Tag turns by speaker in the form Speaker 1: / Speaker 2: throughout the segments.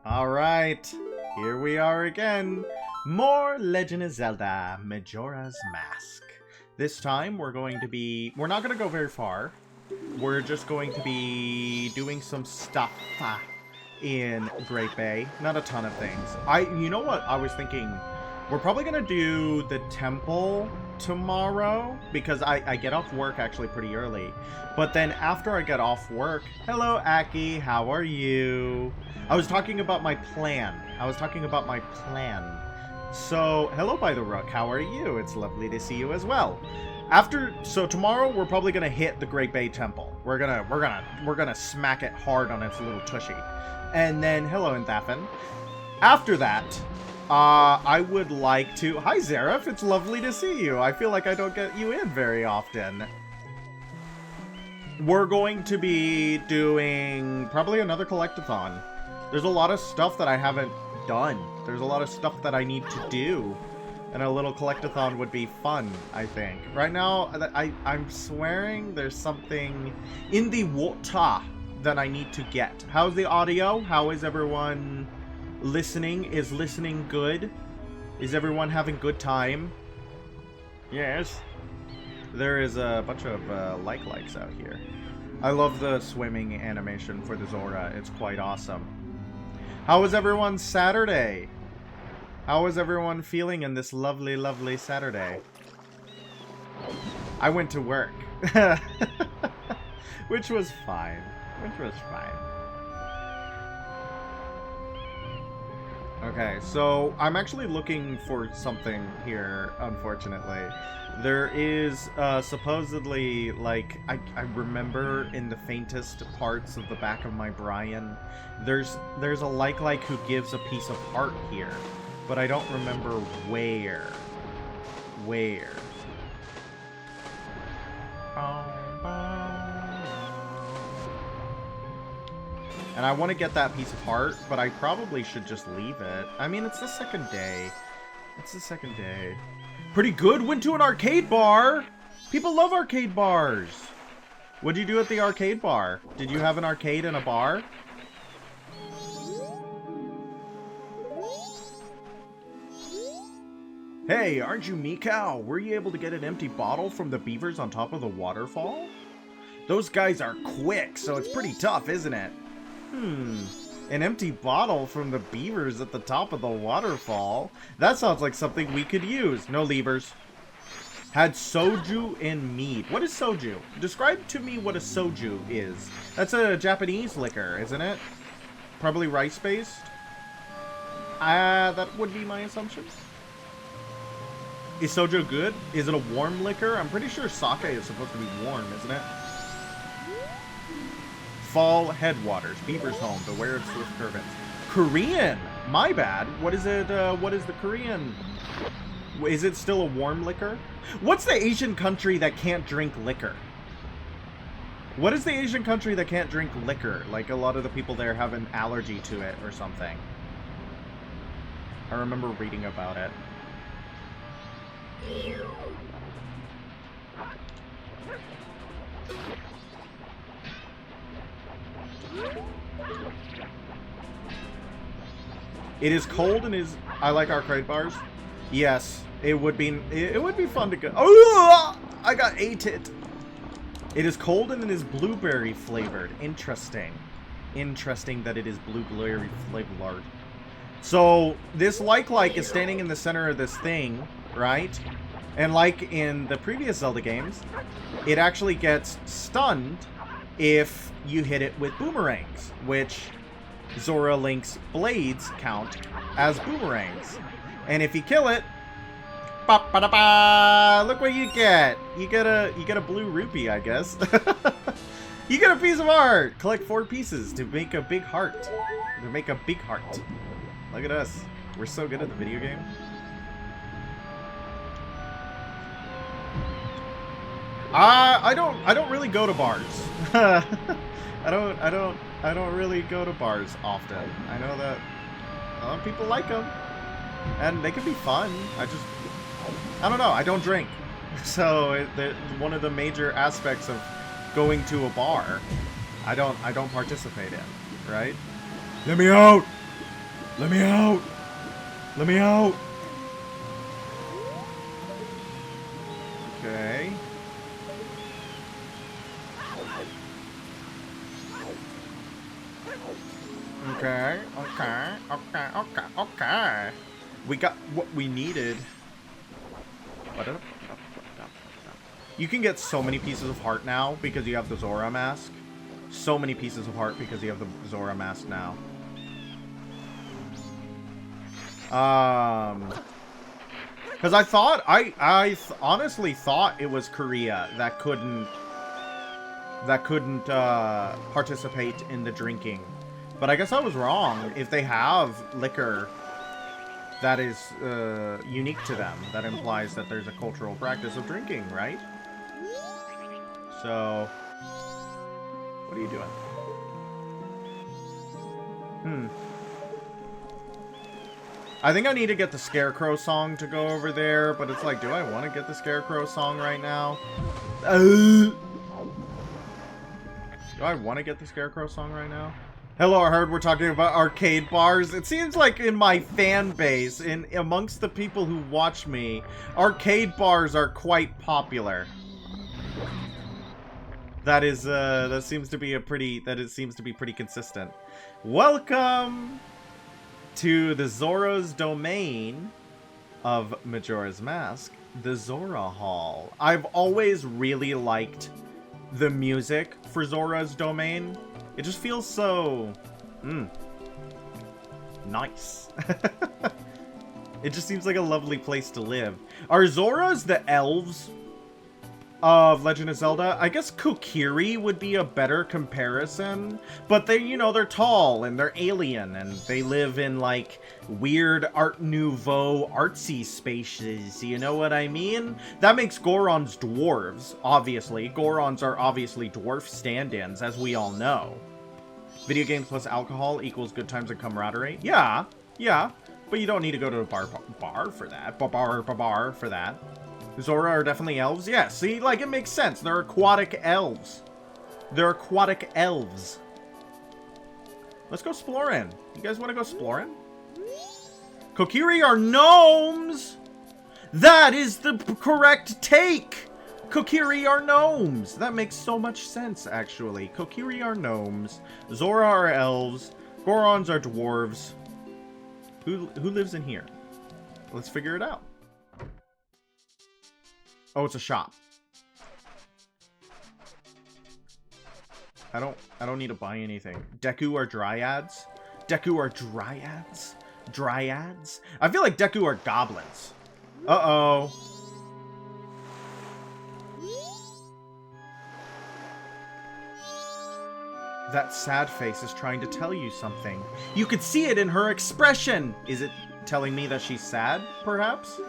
Speaker 1: Alright, here we are again. More Legend of Zelda, Majora's Mask. This time we're not going to go very far. We're just going to be doing some stuff in Great Bay. Not a ton of things. You know what I was thinking? We're probably going to do the temple tomorrow because I get off work actually pretty early. But then after I get off work, hello Aki, how are you? I was talking about my plan. So, hello by the Rook, how are you? It's lovely to see you as well. So tomorrow we're probably gonna hit the Great Bay Temple. We're gonna smack it hard on its little tushy. And then hello Enthafen. After that, I would like to... Hi Zareth, it's lovely to see you. I feel like I don't get you in very often. We're going to be doing probably another collectathon. There's a lot of stuff that I haven't done. There's a lot of stuff that I need to do. And a little collectathon would be fun, I think. Right now, I'm swearing there's something in the water that I need to get. How's the audio? How is everyone listening? Is listening good? Is everyone having good time? Yes. There is a bunch of likes out here. I love the swimming animation for the Zora. It's quite awesome. How was everyone's Saturday? How is everyone feeling in this lovely, lovely Saturday? I went to work. Which was fine. Okay, so I'm actually looking for something here, unfortunately. There is supposedly, like, I remember in the faintest parts of the back of my brain, there's a like who gives a piece of art here. But I don't remember where. And I want to get that piece of art, but I probably should just leave it. I mean, it's the second day. Pretty good. Went to an arcade bar. People love arcade bars. What'd you do at the arcade bar? Did you have an arcade and a bar? Hey, aren't you Mikau? Were you able to get an empty bottle from the beavers on top of the waterfall? Those guys are quick, so it's pretty tough, isn't it? An empty bottle from the beavers at the top of the waterfall? That sounds like something we could use. No levers. Had soju and mead. What is soju? Describe to me what a soju is. That's a Japanese liquor, isn't it? Probably rice-based? That would be my assumption. Is soju good? Is it a warm liquor? I'm pretty sure sake is supposed to be warm, isn't it? Fall headwaters. Beaver's home. Beware of swift currents. Korean! My bad. What is it? What is the Korean? Is it still a warm liquor? What's the Asian country that can't drink liquor? What is the Asian country that can't drink liquor? Like, a lot of the people there have an allergy to it or something. I remember reading about it. It is cold and is... I like arcade bars. Yes, it would be fun to go... Oh! I got ate. It is cold and it is blueberry flavored. Interesting. Interesting that it is blueberry flavored. So, this like is standing in the center of this thing, right? And like in the previous Zelda games, it actually gets stunned if you hit it with boomerangs, which Zora Link's blades count as boomerangs. And if you kill it, look what you get. You get a blue rupee, I guess. You get a piece of art. Collect 4 pieces to make a big heart. Look at us. We're so good at the video game. I don't really go to bars. I don't really go to bars often. I know that a lot of people like them, and they can be fun. I don't know. I don't drink, so one of the major aspects of going to a bar, I don't participate in. Right? Let me out! Let me out! Let me out! Okay. Okay, okay. We got what we needed. You can get so many pieces of heart now because you have the Zora mask. So many pieces of heart because you have the Zora mask now. Because I thought, I honestly thought it was Korea that couldn't participate in the drinking. But I guess I was wrong. If they have liquor that is unique to them, that implies that there's a cultural practice of drinking, right? So, what are you doing? I think I need to get the Scarecrow song to go over there, but it's like, do I want to get the Scarecrow song right now? Do I want to get the Scarecrow song right now? Hello, I heard we're talking about arcade bars. It seems like in my fan base, amongst the people who watch me, arcade bars are quite popular. That seems to be pretty consistent. Welcome to the Zora's domain of Majora's Mask, the Zora Hall. I've always really liked the music for Zora's domain. It just feels so nice. It just seems like a lovely place to live. Are Zoras the elves of Legend of Zelda? I guess Kokiri would be a better comparison, but they, you know, they're tall and they're alien and they live in like weird Art Nouveau artsy spaces, you know what I mean? That makes Gorons dwarves, obviously. Gorons are obviously dwarf stand-ins, as we all know. Video games plus alcohol equals good times and camaraderie. Yeah, but you don't need to go to a bar for that. Bar for that. Zora are definitely elves? Yeah, see, like, it makes sense. They're aquatic elves. They're aquatic elves. Let's go exploring. You guys want to go exploring? Kokiri are gnomes! That is the correct take! Kokiri are gnomes! That makes so much sense, actually. Kokiri are gnomes. Zora are elves. Gorons are dwarves. Who lives in here? Let's figure it out. Oh, it's a shop. I don't need to buy anything. Deku are dryads? Deku are dryads? Dryads? I feel like Deku are goblins. Uh-oh. That sad face is trying to tell you something. You could see it in her expression! Is it telling me that she's sad, perhaps?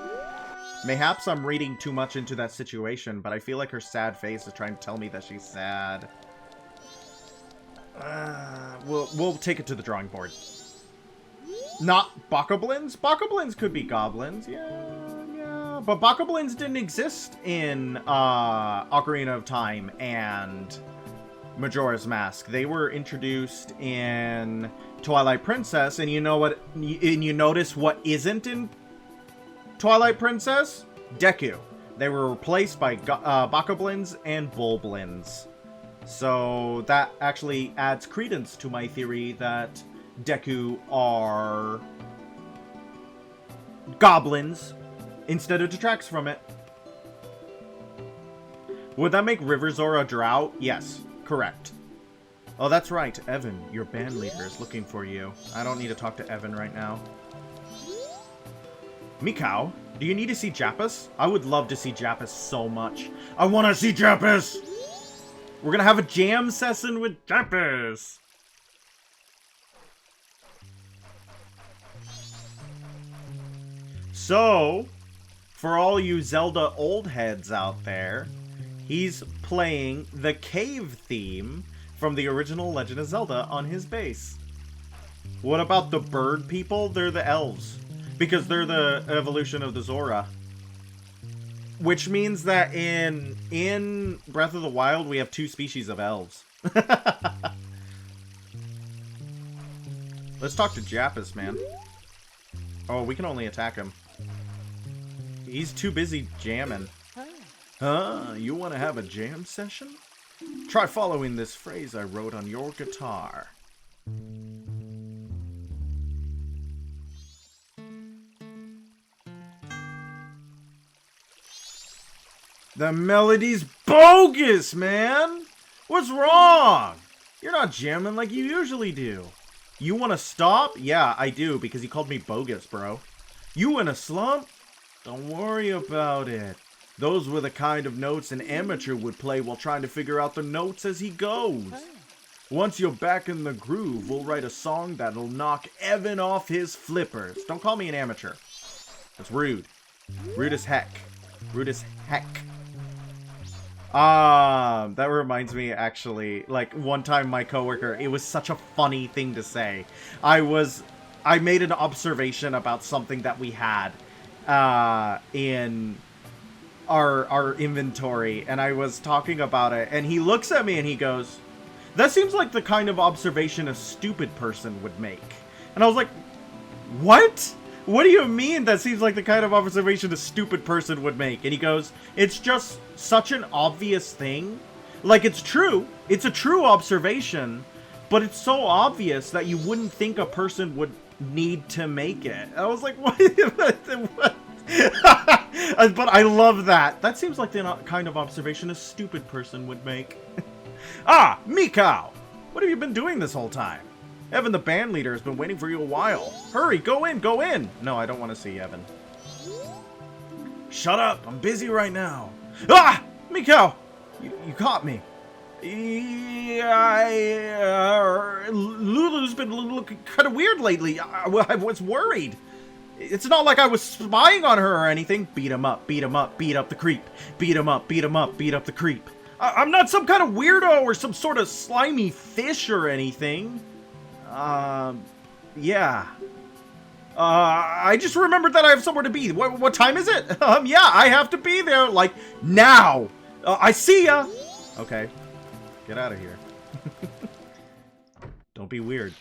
Speaker 1: Mayhaps I'm reading too much into that situation, but I feel like her sad face is trying to tell me that she's sad. We'll take it to the drawing board. Not bokoblins? Bokoblins could be goblins, yeah. But bokoblins didn't exist in Ocarina of Time and Majora's Mask. They were introduced in Twilight Princess, and you know what? And you notice what isn't in Twilight Princess? Deku. They were replaced by bokoblins and bulblins. So that actually adds credence to my theory that Deku are goblins instead of detracts from it. Would that make River Zora drow? Yes, correct. Oh, that's right. Evan, your band leader, is looking for you. I don't need to talk to Evan right now. Mikau, do you need to see Japus? I would love to see Japus so much. I want to see Japus! We're gonna have a jam session with Japus! So, for all you Zelda old heads out there, he's playing the cave theme from the original Legend of Zelda on his bass. What about the bird people? They're the elves. Because they're the evolution of the Zora. Which means that in Breath of the Wild, we have two species of elves. Let's talk to Jappus, man. Oh, we can only attack him. He's too busy jamming. Huh? You want to have a jam session? Try following this phrase I wrote on your guitar. The melody's bogus, man! What's wrong? You're not jamming like you usually do. You want to stop? Yeah, I do, because he called me bogus, bro. You in a slump? Don't worry about it. Those were the kind of notes an amateur would play while trying to figure out the notes as he goes. Once you're back in the groove, we'll write a song that'll knock Evan off his flippers. Don't call me an amateur. That's rude. Rude as heck. Rude as heck. That reminds me, actually, like, one time my coworker, it was such a funny thing to say. I made an observation about something that we had, in our inventory, and I was talking about it, and he looks at me and he goes, that seems like the kind of observation a stupid person would make. And I was like, what? What do you mean that seems like the kind of observation a stupid person would make? And he goes, it's just such an obvious thing. Like, it's true. It's a true observation. But it's so obvious that you wouldn't think a person would need to make it. I was like, what? What? But I love that. That seems like the kind of observation a stupid person would make. Ah, Mikau! What have you been doing this whole time? Evan, the band leader, has been waiting for you a while. Hurry, go in, go in! No, I don't want to see Evan. Shut up, I'm busy right now. Ah! Mikau! You caught me. Lulu's been looking kind of weird lately. I was worried. It's not like I was spying on her or anything. Beat him up, beat him up, beat up the creep. Beat him up, beat him up, beat up the creep. I'm not some kind of weirdo or some sort of slimy fish or anything. Yeah. I just remembered that I have somewhere to be. What time is it? Yeah, I have to be there, like, now. I see ya. Okay. Get out of here. Don't be weird.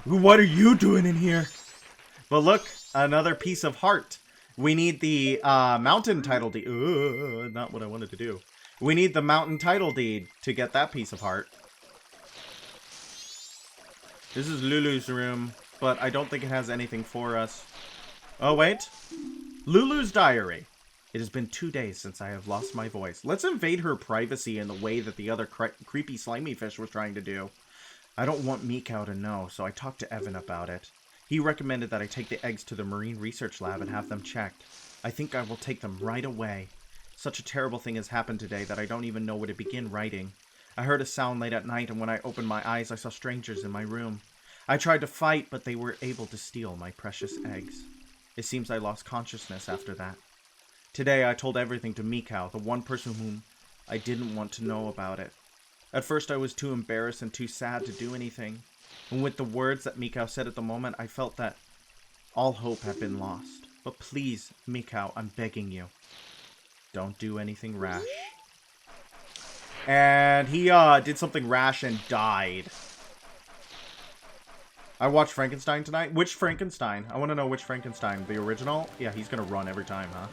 Speaker 1: What are you doing in here? But look, another piece of heart. We need the mountain title deed. Not what I wanted to do. We need the mountain title deed to get that piece of heart. This is Lulu's room, but I don't think it has anything for us. Oh, wait. Lulu's diary. It has been 2 days since I have lost my voice. Let's invade her privacy in the way that the other creepy slimy fish was trying to do. I don't want Mikau to know, so I talked to Evan about it. He recommended that I take the eggs to the Marine Research Lab and have them checked. I think I will take them right away. Such a terrible thing has happened today that I don't even know where to begin writing. I heard a sound late at night, and when I opened my eyes, I saw strangers in my room. I tried to fight, but they were able to steal my precious eggs. It seems I lost consciousness after that. Today, I told everything to Mikau, the one person whom I didn't want to know about it. At first, I was too embarrassed and too sad to do anything. And with the words that Mikau said at the moment, I felt that all hope had been lost. But please, Mikau, I'm begging you. Don't do anything rash. And he did something rash and died. I watched Frankenstein tonight. Which Frankenstein? I want to know which Frankenstein. The original? Yeah, he's going to run every time, huh?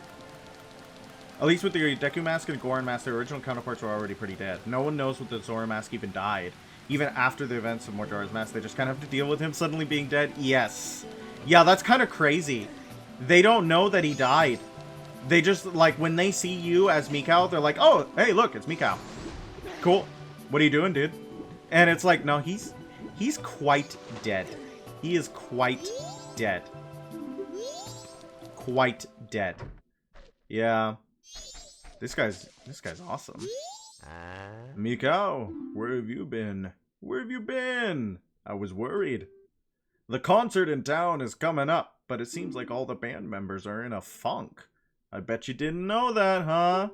Speaker 1: At least with the Deku Mask and Goron Mask, the original counterparts were already pretty dead. No one knows what the Zora Mask even died. Even after the events of Majora's Mask, they just kind of have to deal with him suddenly being dead. Yes. Yeah, that's kind of crazy. They don't know that he died. They just, like, when they see you as Mikau, they're like, oh, hey, look, it's Mikau. Cool. What are you doing, dude? And it's like, no, he's quite dead. He is quite dead. Quite dead. Yeah. This guy's awesome. Mikau, where have you been? Where have you been? I was worried. The concert in town is coming up, but it seems like all the band members are in a funk. I bet you didn't know that, huh?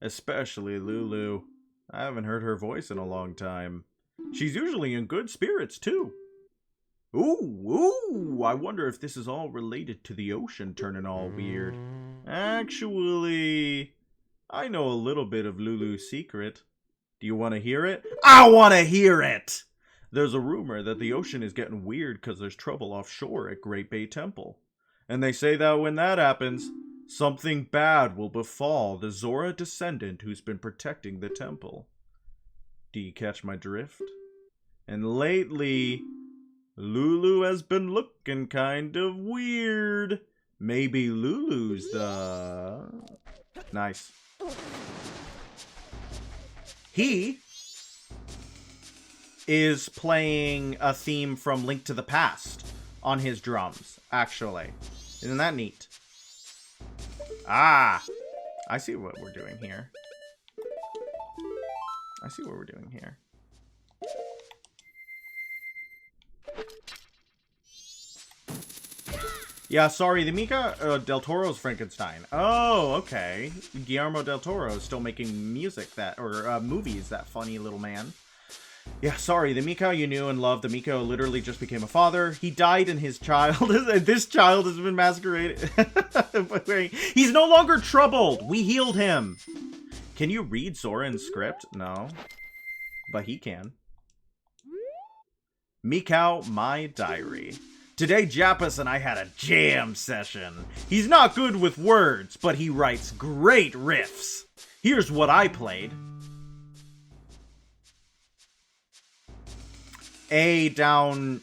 Speaker 1: Especially Lulu. I haven't heard her voice in a long time. She's usually in good spirits, too. Ooh, I wonder if this is all related to the ocean turning all weird. Actually, I know a little bit of Lulu's secret. Do you want to hear it? I want to hear it! There's a rumor that the ocean is getting weird because there's trouble offshore at Great Bay Temple. And they say that when that happens, something bad will befall the Zora descendant who's been protecting the temple. Do you catch my drift? And lately, Lulu has been looking kind of weird. Maybe Lulu's the... Nice. He is playing a theme from Link to the Past on his drums, actually. Isn't that neat? Ah! I see what we're doing here. I see what we're doing here. Yeah, sorry, the Mika del Toro's Frankenstein. Oh, okay. Guillermo del Toro is still making music that, or movies, that funny little man. Yeah, sorry, the Miko you knew and loved, the Miko literally just became a father. He died and his child, this child has been masqueraded. He's no longer troubled. We healed him. Can you read Zoran's script? No. But he can. Mikau, my diary. Today, Jappus and I had a jam session. He's not good with words, but he writes great riffs. Here's what I played. A down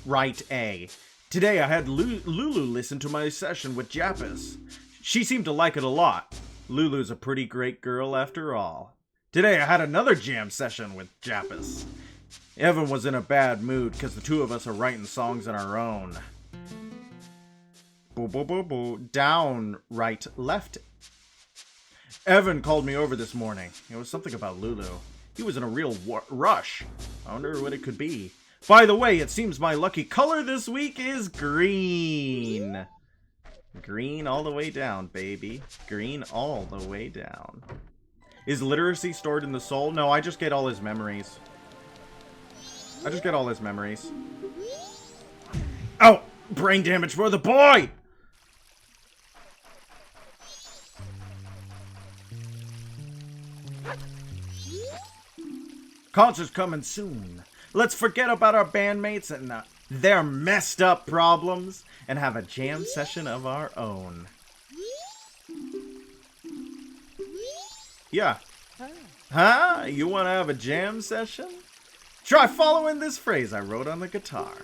Speaker 1: right A. Today, I had Lulu listen to my session with Jappus. She seemed to like it a lot. Lulu's a pretty great girl after all. Today, I had another jam session with Jappus. Evan was in a bad mood because the two of us are writing songs on our own. Boo, boo, boo, boo. Down, right, left. Evan called me over this morning. It was something about Lulu. He was in a real rush. I wonder what it could be. By the way, it seems my lucky color this week is green. Green all the way down, baby. Green all the way down. Is literacy stored in the soul? No, I just get all his memories. I just get all his memories. Oh! Brain damage for the boy! Concert's coming soon. Let's forget about our bandmates and their messed up problems and have a jam session of our own. Yeah. Huh? You want to have a jam session? Try following this phrase I wrote on the guitar.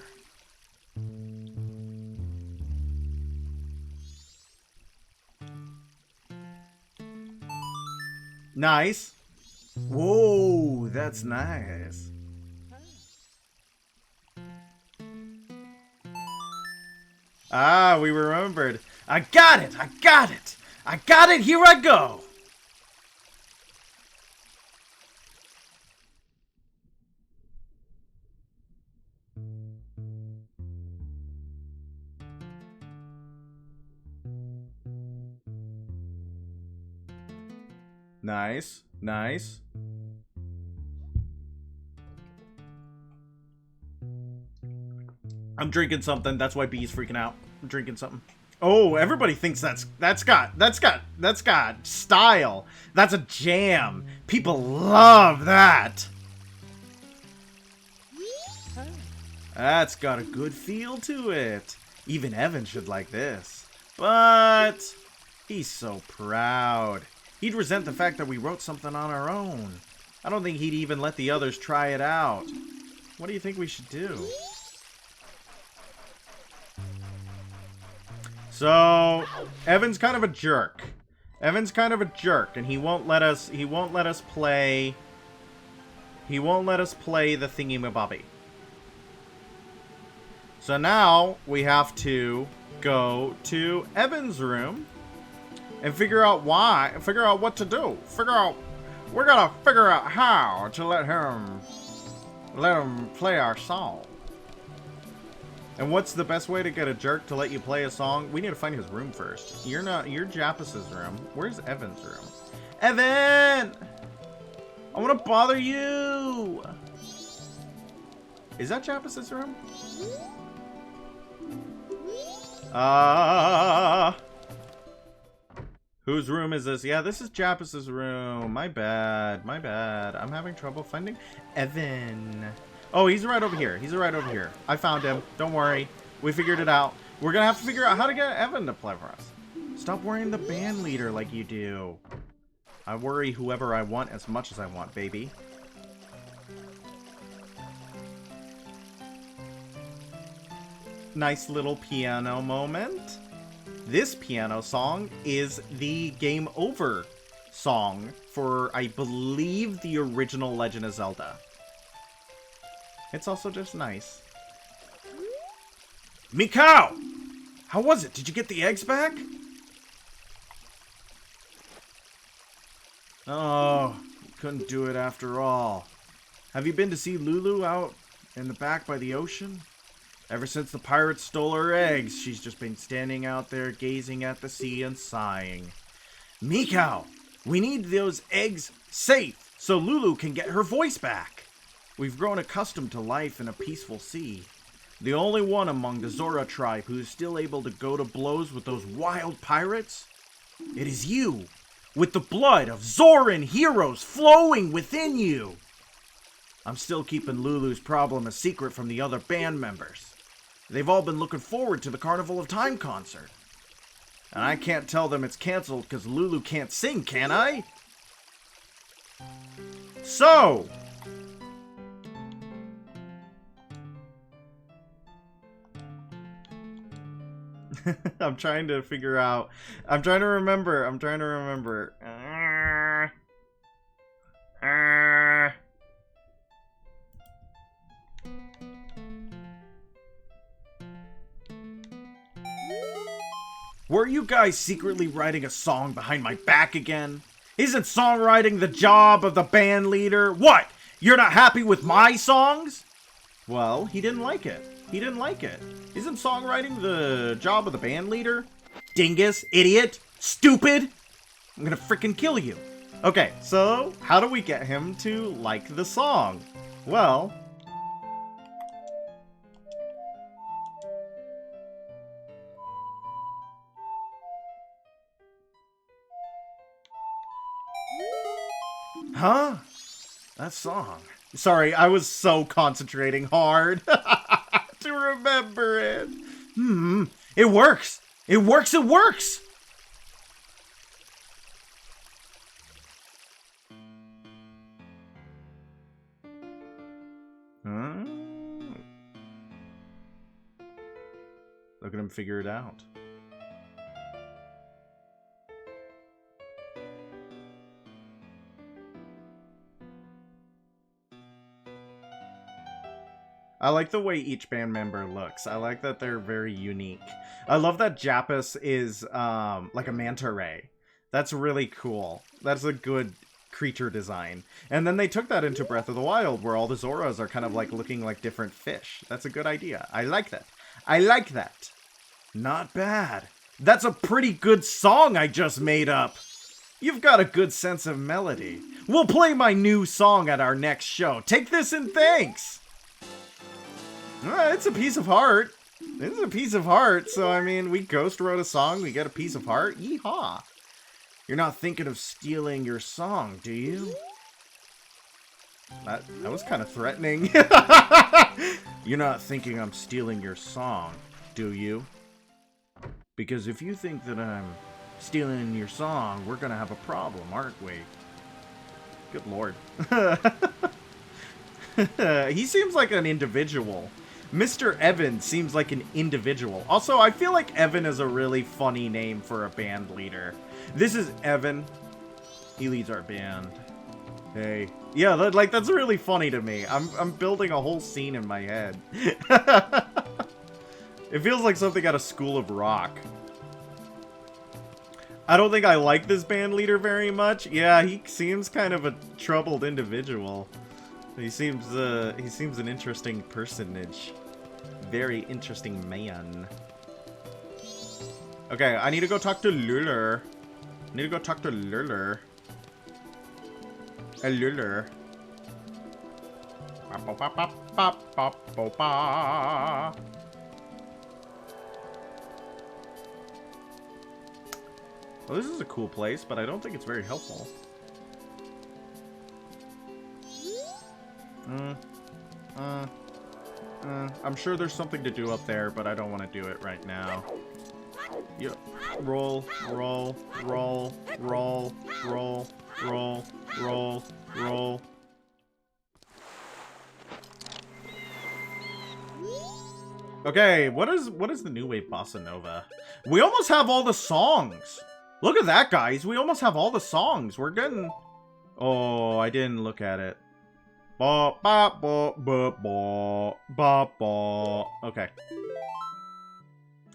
Speaker 1: Nice. Whoa, that's nice. Ah, we remembered. I got it! I got it! I got it! Here I go! Nice. Nice. I'm drinking something. That's why B's freaking out. I'm drinking something. Oh, everybody thinks that's got style. That's a jam. People love that. That's got a good feel to it. Even Evan should like this. But he's so proud. He'd resent the fact that we wrote something on our own. I don't think he'd even let the others try it out. What do you think we should do? So, Evan's kind of a jerk. Evan's kind of a jerk, and he won't let us play the thingy-mabobby. So now we have to go to Evan's room and figure out what to do. We're gonna figure out how to let him play our song. And what's the best way to get a jerk to let you play a song? We need to find his room first. You're Jappus's room. Where's Evan's room? Evan! I want to bother you! Is that Jappus's room? Whose room is this? Yeah, this is Jappus's room. My bad. My bad. I'm having trouble finding Evan. Oh, he's right over here. He's right over here. I found him. Don't worry. We figured it out. We're gonna have to figure out how to get Evan to play for us. Stop worrying the band leader like you do. I worry whoever I want as much as I want, baby. Nice little piano moment. This piano song is the Game Over song for, I believe, the original Legend of Zelda. It's also just nice. Mikau! How was it? Did you get the eggs back? Oh, couldn't do it after all. Have you been to see Lulu out in the back by the ocean? Ever since the pirates stole her eggs, she's just been standing out there gazing at the sea and sighing. Mikau, we need those eggs safe so Lulu can get her voice back. We've grown accustomed to life in a peaceful sea. The only one among the Zora tribe who is still able to go to blows with those wild pirates? It is you, with the blood of Zoran heroes flowing within you. I'm still keeping Lulu's problem a secret from the other band members. They've all been looking forward to the Carnival of Time concert. And I can't tell them it's canceled because Lulu can't sing, can I? So... I'm trying to figure out... I'm trying to remember. Were you guys secretly writing a song behind my back again? Isn't songwriting the job of the band leader? What? You're not happy with my songs? Well, he didn't like it. Isn't songwriting the job of the band leader? Dingus, idiot, stupid. I'm gonna frickin' kill you. Okay, so how do we get him to like the song? Well... Huh? That song. Sorry, I was so concentrating hard to remember it. It works! It works! Huh? Look at him figure it out. I like the way each band member looks. I like that they're very unique. I love that Japus is like a manta ray. That's really cool. That's a good creature design. And then they took that into Breath of the Wild, where all the Zoras are kind of like looking like different fish. That's a good idea. I like that. Not bad. That's a pretty good song I just made up. You've got a good sense of melody. We'll play my new song at our next show. Take this and thanks. It's a piece of heart. So, I mean, we ghost wrote a song, we get a piece of heart. Yeehaw. You're not thinking of stealing your song, do you? That was kind of threatening. You're not thinking I'm stealing your song, do you? Because if you think that I'm stealing your song, we're gonna have a problem, aren't we? Good lord. He seems like an individual. Mr. Evan seems like an individual. Also, I feel like Evan is a really funny name for a band leader. This is Evan. He leads our band. Hey. Yeah, that's really funny to me. I'm building a whole scene in my head. It feels like something out of School of Rock. I don't think I like this band leader very much. Yeah, he seems kind of a troubled individual. He seems an interesting personage. Very interesting man. Okay, I need to go talk to Lulu. Hey, Lulu. Well, this is a cool place, but I don't think it's very helpful. I'm sure there's something to do up there, but I don't want to do it right now. Yep. Roll, roll, roll, roll, roll, roll, roll, roll. Okay, what is the new wave bossa nova? We almost have all the songs. Look at that, guys. We almost have all the songs. We're getting... Oh, I didn't look at it. Ba ba ba ba ba ba ba. Okay.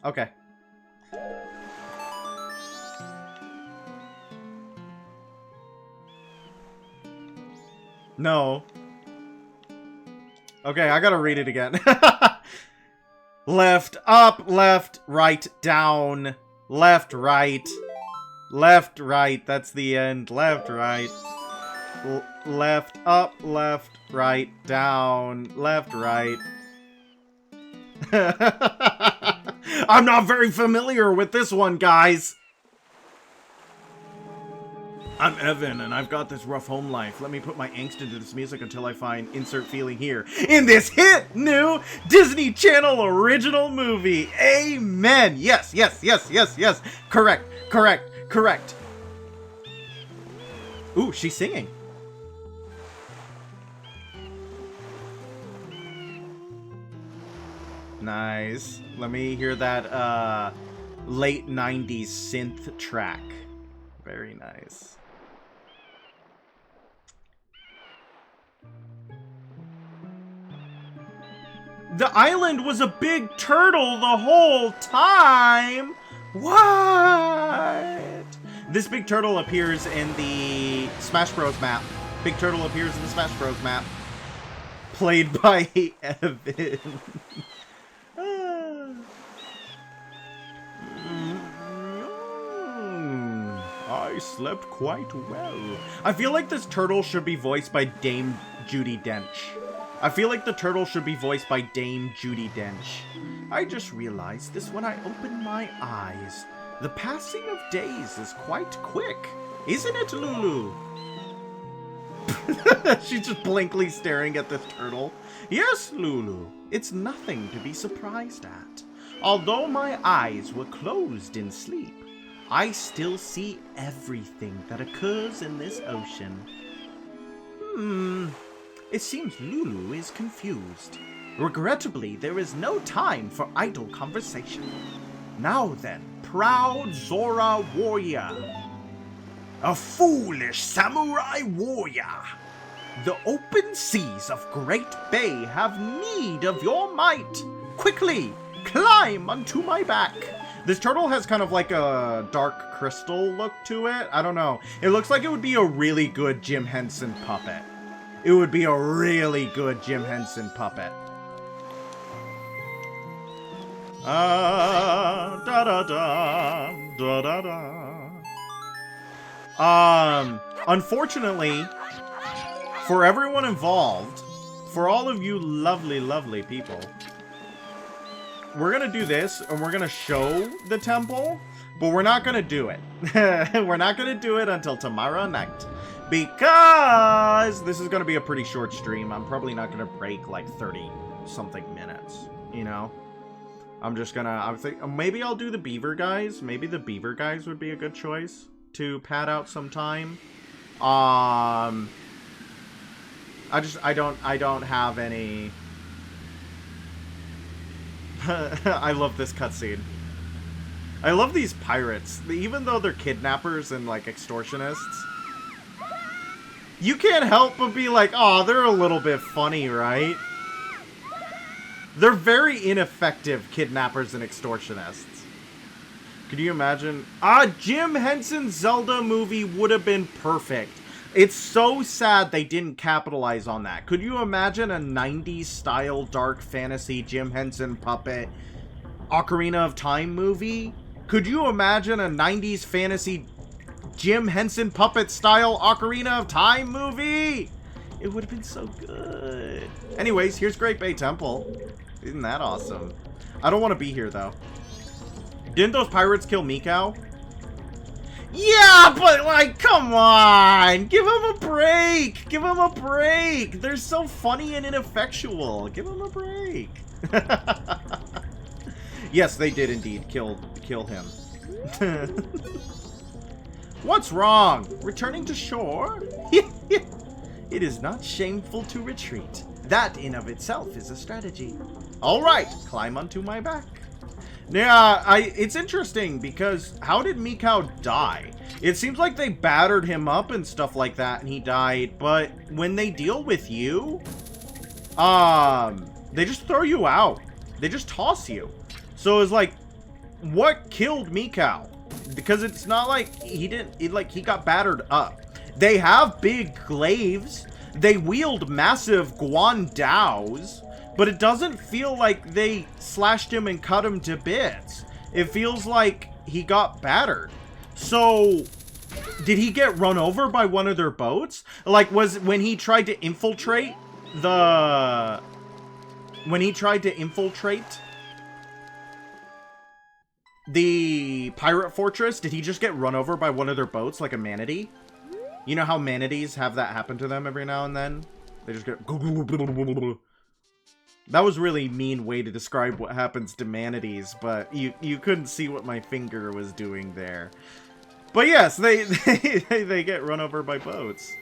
Speaker 1: Okay. No. Okay, I gotta read it again. Left, up, left, right, down. Left, right. Left, right. That's the end. Left, right. Left, up, left, right, down. Left, right. I'm not very familiar with this one, guys. I'm Evan, and I've got this rough home life. Let me put my angst into this music until I find insert feeling here in this hit new Disney Channel original movie. Amen. Yes, yes, yes, yes, yes. Correct, correct, correct. Ooh, she's singing. Nice. Let me hear that late 90s synth track. Very nice. The island was a big turtle the whole time? What? This big turtle appears in the Smash Bros. Map. Big turtle appears in the Smash Bros. Map. Played by Evan. I slept quite well. I feel like this turtle should be voiced by Dame Judi Dench. I feel like the turtle should be voiced by Dame Judi Dench. I just realized this when I opened my eyes. The passing of days is quite quick, isn't it, Lulu? She's just blankly staring at this turtle. Yes, Lulu, it's nothing to be surprised at. Although my eyes were closed in sleep, I still see everything that occurs in this ocean. It seems Lulu is confused. Regrettably, there is no time for idle conversation. Now then, proud Zora warrior. A foolish samurai warrior. The open seas of Great Bay have need of your might. Quickly, climb onto my back. This turtle has kind of like a dark crystal look to it. I don't know. It looks like it would be a really good Jim Henson puppet. It would be a really good Jim Henson puppet. Da da da da da da. Unfortunately, for everyone involved, for all of you lovely, lovely people, we're gonna do this, and we're gonna show the temple, but we're not gonna do it. We're not gonna do it until tomorrow night. Because this is gonna be a pretty short stream. I'm probably not gonna break like 30-something minutes, you know? I'm thinking, maybe I'll do the Beaver guys. Maybe the Beaver guys would be a good choice to pad out some time. I don't have any... I love this cutscene. I love these pirates. Even though they're kidnappers and, like, extortionists, you can't help but be like, oh, they're a little bit funny, right? They're very ineffective kidnappers and extortionists. Could you imagine? Jim Henson's Zelda movie would have been perfect. It's so sad they didn't capitalize on that. Could you imagine a 90s style dark fantasy Jim Henson puppet Ocarina of Time movie? Could you imagine a 90s fantasy Jim Henson puppet style Ocarina of Time movie? It would have been so good. Anyways, here's Great Bay Temple. Isn't that awesome? I don't want to be here though. Didn't those pirates kill Mikau? Yeah, but like, come on! Give them a break! Give them a break! They're so funny and ineffectual. Give them a break. Yes, they did indeed kill him. What's wrong? Returning to shore? It is not shameful to retreat. That in of itself is a strategy. Alright, climb onto my back. Yeah, it's interesting because how did Mikau die? It seems like they battered him up and stuff like that and he died, but when they deal with you, they just throw you out. They just toss you. So it's like, what killed Mikau? Because it's not like he got battered up. They have big glaives. They wield massive guandaos. But it doesn't feel like they slashed him and cut him to bits. It feels like he got battered. So, did he get run over by one of their boats? Like, was when he tried to infiltrate the... When he tried to infiltrate the pirate fortress, did he just get run over by one of their boats like a manatee? You know how manatees have that happen to them every now and then? They just get... That was really mean way to describe what happens to manatees, but you couldn't see what my finger was doing there. But yes, they get run over by boats.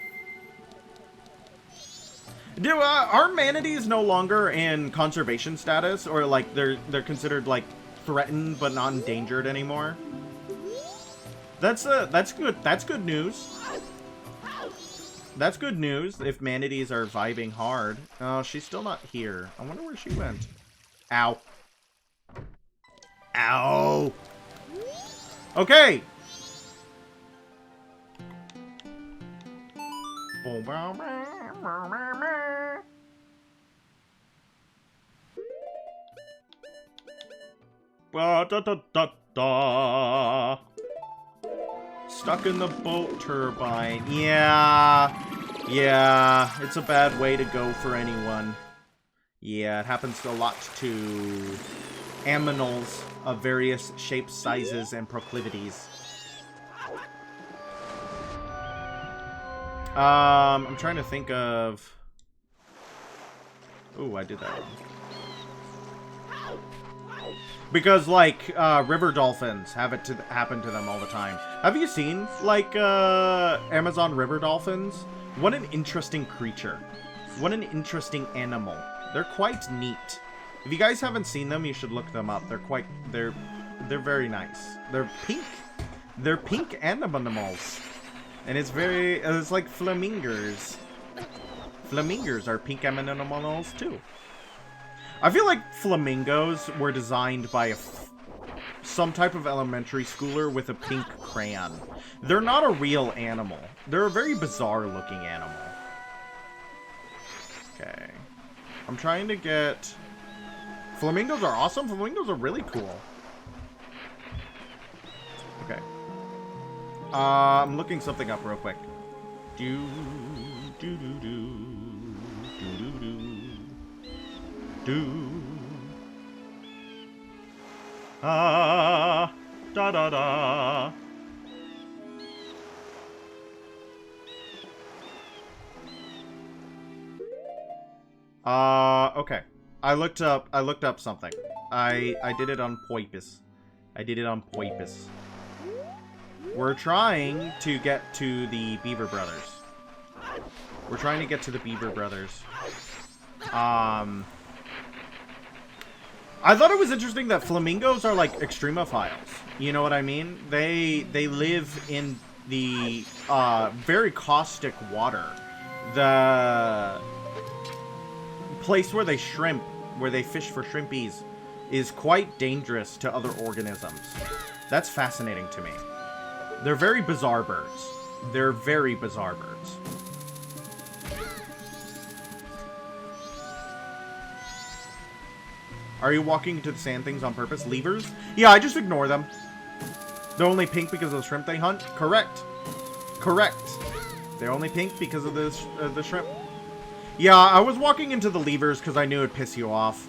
Speaker 1: Are manatees no longer in conservation status, or like they're considered like threatened but not endangered anymore? That's good. That's good news. That's good news if manatees are vibing hard. Oh, she's still not here. I wonder where she went. Ow. Ow. Okay. Stuck in the boat turbine. Yeah, it's a bad way to go for anyone. Yeah, it happens a lot to aminals of various shapes, sizes, and proclivities. I'm trying to think of... Ooh, I did that wrong. Because, like, river dolphins have it happen to them all the time. Have you seen, like, Amazon river dolphins? What an interesting creature. What an interesting animal. They're quite neat. If you guys haven't seen them, you should look them up. They're very nice. They're pink. They're pink animals. And it's like flamingos. Flamingos are pink animals, too. I feel like flamingos were designed by some type of elementary schooler with a pink crayon. They're not a real animal. They're a very bizarre looking animal. Okay. I'm trying to get... Flamingos are awesome. Flamingos are really cool. Okay. I'm looking something up real quick. Do. Da da. Okay. I looked up something. I did it on Poipus. We're trying to get to the Beaver Brothers. I thought it was interesting that flamingos are like extremophiles. You know what I mean? They live in the very caustic water. The place where they fish for shrimpies, is quite dangerous to other organisms. That's fascinating to me. They're very bizarre birds. Are you walking into the sand things on purpose? Levers? Yeah, I just ignore them. They're only pink because of the shrimp they hunt? Correct. They're only pink because of the shrimp. Yeah, I was walking into the levers because I knew it'd piss you off.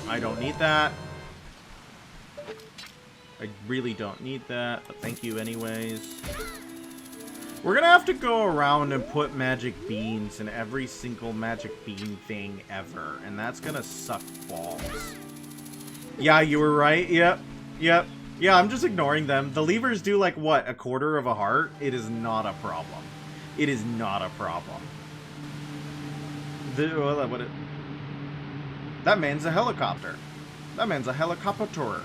Speaker 1: I don't need that. I really don't need that, but thank you anyways. We're gonna have to go around and put magic beans in every single magic bean thing ever, and that's gonna suck balls. Yeah, you were right. Yep. Yep. Yeah, I'm just ignoring them. The levers do, like, what, 1/4 of a heart? It is not a problem. It is not a problem. That man's a helicopter. That man's a helicopter.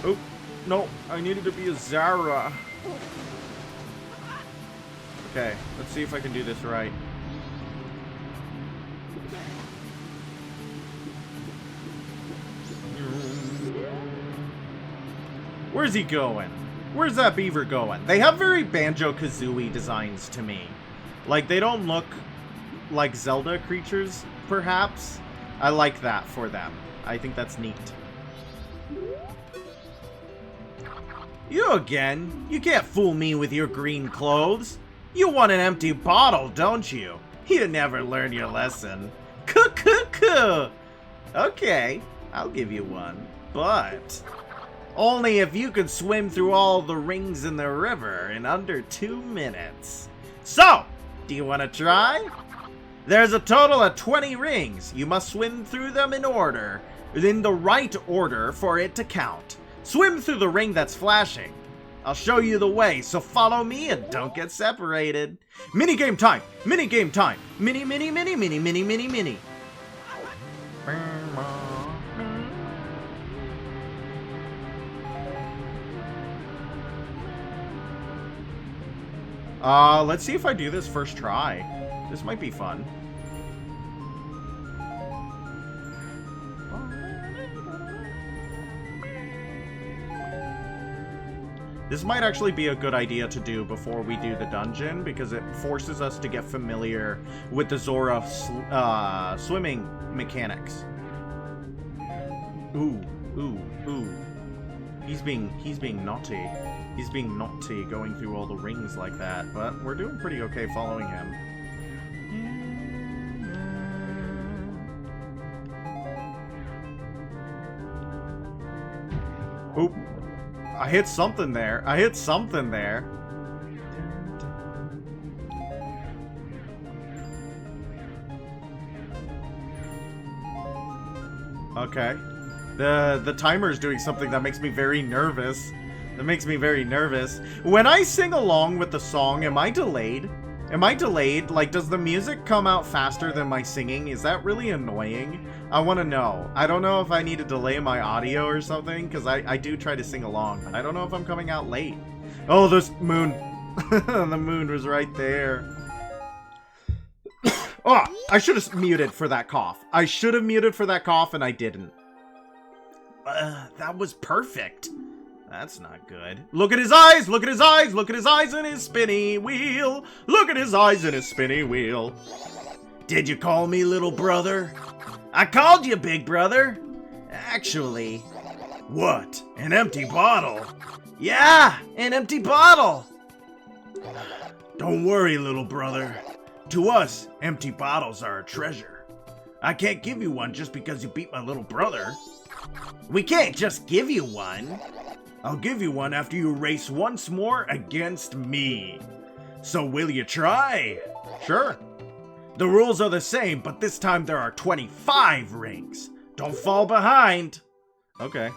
Speaker 1: Oh, no. I needed to be a Zara. Okay, let's see if I can do this right. Where's he going? Where's that beaver going? They have very Banjo-Kazooie designs to me. Like, they don't look like Zelda creatures, perhaps. I like that for them. I think that's neat. You again? You can't fool me with your green clothes. You want an empty bottle, don't you? You never learn your lesson. Cuh-cuh-cuh! Okay, I'll give you one. But only if you can swim through all the rings in the river in under 2 minutes. So, do you want to try? There's a total of 20 rings. You must swim through them in the right order for it to count. Swim through the ring that's flashing. I'll show you the way, so follow me and don't get separated. Mini game time! Mini game time! Mini, mini, mini, mini, mini, mini, mini. Let's see if I do this first try. This might be fun. This might actually be a good idea to do before we do the dungeon, because it forces us to get familiar with the Zora swimming mechanics. Ooh, ooh, ooh. He's being naughty. He's being naughty going through all the rings like that, but we're doing pretty okay following him. Oop. I hit something there. I hit something there. Okay. The timer is doing something that makes me very nervous. That makes me very nervous. When I sing along with the song, am I delayed? Am I delayed? Like, does the music come out faster than my singing? Is that really annoying? I want to know. I don't know if I need to delay my audio or something, because I do try to sing along, but I don't know if I'm coming out late. Oh, there's moon. The moon was right there. Oh, I should have muted for that cough. I should have muted for that cough, and I didn't. That was perfect. That's not good. Look at his eyes! Look at his eyes! Look at his eyes and his spinny wheel! Look at his eyes and his spinny wheel! Did you call me little brother? I called you big brother! Actually... What? An empty bottle? Yeah! An empty bottle! Don't worry, little brother. To us, empty bottles are a treasure. I can't give you one just because you beat my little brother. We can't just give you one. I'll give you one after you race once more against me. So will you try? Sure. The rules are the same, but this time there are 25 rings. Don't fall behind. Okay.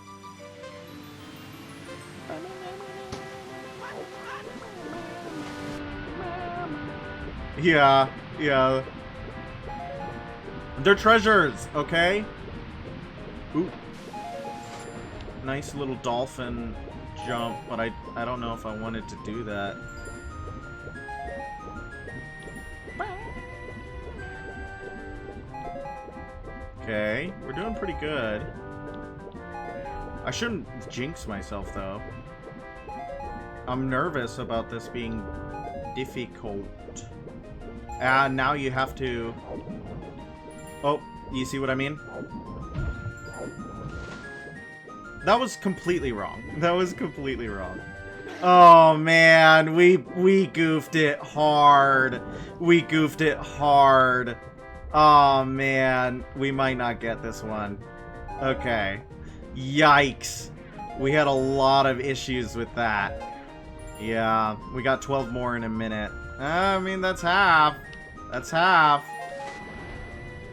Speaker 1: Yeah. They're treasures, okay? Ooh. Nice little dolphin jump, but I don't know if I wanted to do that. Okay, we're doing pretty good. I shouldn't jinx myself, though. I'm nervous about this being difficult. Now you have to... Oh, you see what I mean? That was completely wrong. That was completely wrong. Oh, man. We goofed it hard. We goofed it hard. Oh, man. We might not get this one. Okay. Yikes. We had a lot of issues with that. Yeah, we got 12 more in a minute. I mean, that's half. That's half.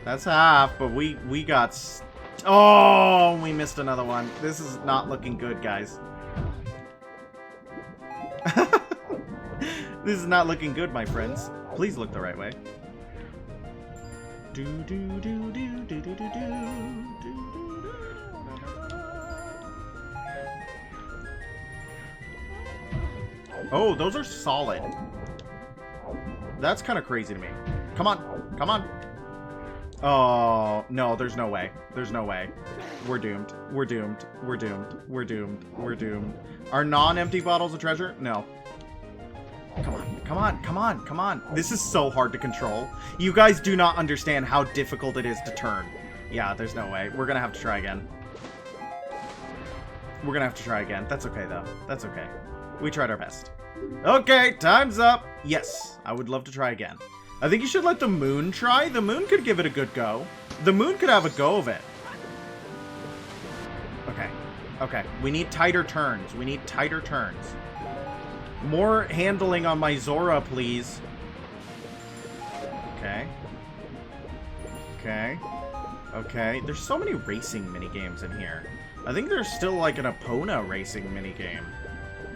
Speaker 1: That's half, but we got... Oh, we missed another one. This is not looking good, guys. This is not looking good, my friends. Please look the right way. Oh, those are solid. That's kind of crazy to me. Come on. Come on. Oh, no, there's no way. There's no way. We're doomed. We're doomed. We're doomed. We're doomed. We're doomed. Are non-empty bottles a treasure? No. Come on. Come on. Come on. Come on. This is so hard to control. You guys do not understand how difficult it is to turn. Yeah, there's no way. We're gonna have to try again. We're gonna have to try again. That's okay, though. That's okay. We tried our best. Okay, time's up. Yes, I would love to try again. I think you should let the moon try. The moon could give it a good go. The moon could have a go of it. Okay. Okay. We need tighter turns. We need tighter turns. More handling on my Zora, please. Okay. Okay. Okay. There's so many racing minigames in here. I think there's still like an Epona racing minigame.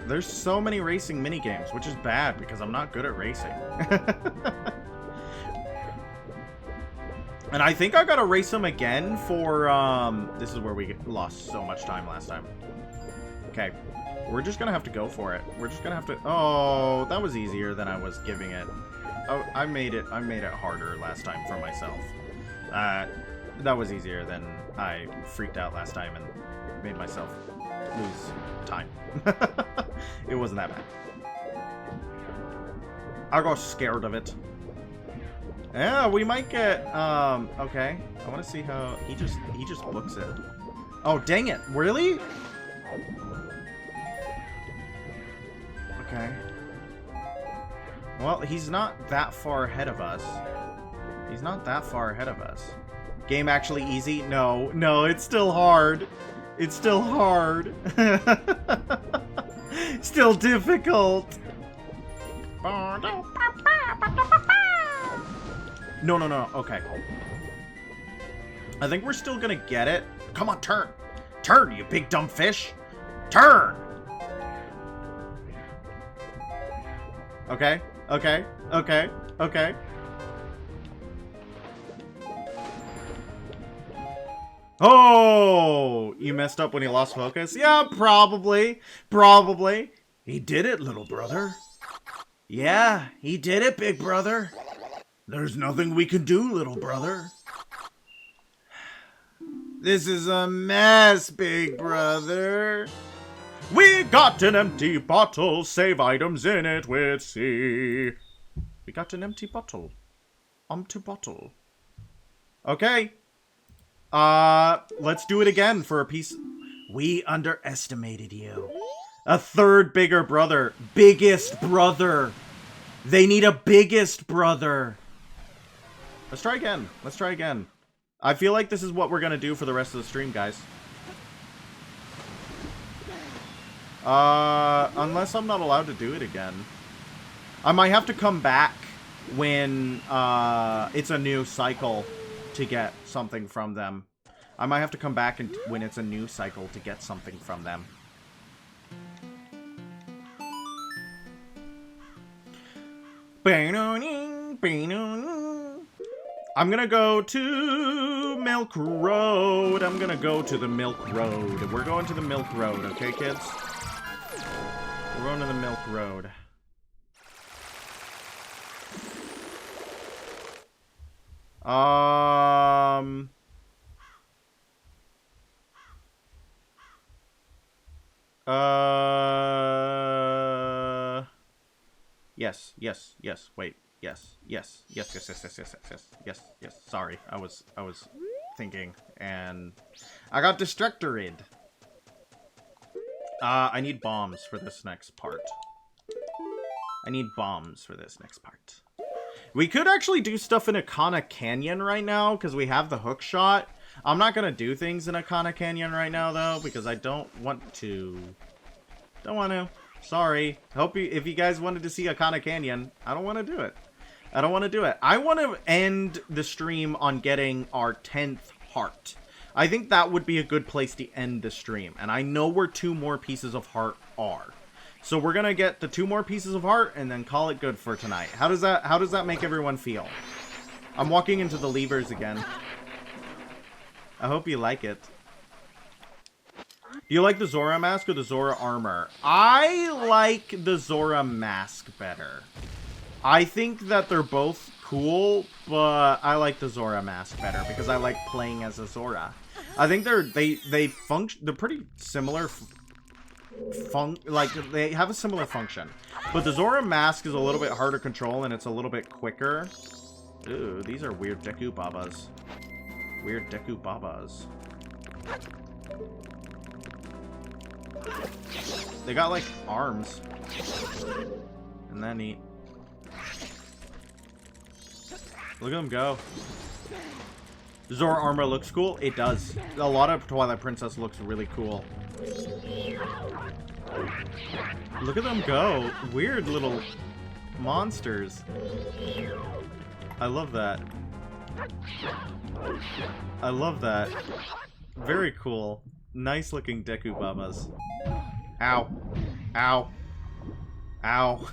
Speaker 1: There's so many racing minigames, which is bad because I'm not good at racing. And I think I gotta race them again for, this is where we lost so much time last time. Okay. We're just gonna have to go for it. We're just gonna have to, oh, that was easier than I was giving it. Oh, I made it harder last time for myself. That was easier than I freaked out last time and made myself lose time. It wasn't that bad. I got scared of it. Yeah, we might get, okay. I want to see how, he just books it. Oh, dang it. Really? Okay. Well, he's not that far ahead of us. He's not that far ahead of us. Game actually easy? No, no, it's still hard. It's still hard. Still difficult. No, no, no. Okay. I think we're still gonna get it. Come on, turn. Turn, you big dumb fish. Turn. Okay. Okay. Okay. Okay. Oh, you messed up when you lost focus? Yeah, probably. Probably. He did it, little brother. Yeah, he did it, big brother. There's nothing we can do, little brother. This is a mess, big brother. We got an empty bottle. Save items in it with C. We got an empty bottle. Empty bottle. Okay. Let's do it again for a piece. We underestimated you. A third bigger brother. Biggest brother. They need a biggest brother. Let's try again. Let's try again. I feel like this is what we're gonna do for the rest of the stream, guys. Unless I'm not allowed to do it again. I might have to come back when, it's a new cycle to get something from them. I might have to come back and when it's a new cycle to get something from them. I'm gonna go to Milk Road. I'm gonna go to the Milk Road. We're going to the Milk Road, okay, kids? We're going to the Milk Road. Yes, wait. Yes. Sorry, I was thinking, and I got distracted. I need bombs for this next part. We could actually do stuff in Akana Canyon right now, because we have the hook shot. I'm not gonna do things in Akana Canyon right now, though, because I don't want to. Don't want to. Sorry. Hope you, if you guys wanted to see Akana Canyon, I don't want to do it. I don't want to do it. I want to end the stream on getting our 10th heart. I think that would be a good place to end the stream. And I know where 2 more pieces of heart are. So we're going to get the 2 more pieces of heart and then call it good for tonight. How does that make everyone feel? I'm walking into the levers again. I hope you like it. Do you like the Zora mask or the Zora armor? I like the Zora mask better. I think that they're both cool, but I like the Zora mask better because I like playing as a Zora. I think they're pretty similar. Like they have a similar function, but the Zora mask is a little bit harder to control and it's a little bit quicker. Ooh, these are weird Deku Babas. Weird Deku Babas. They got like arms. Isn't that neat? Look at them go. Zora armor looks cool. It does. A lot of Twilight Princess looks really cool. Look at them go. Weird little monsters. I love that. I love that. Very cool. Nice looking Deku Babas. Ow. Ow. Ow.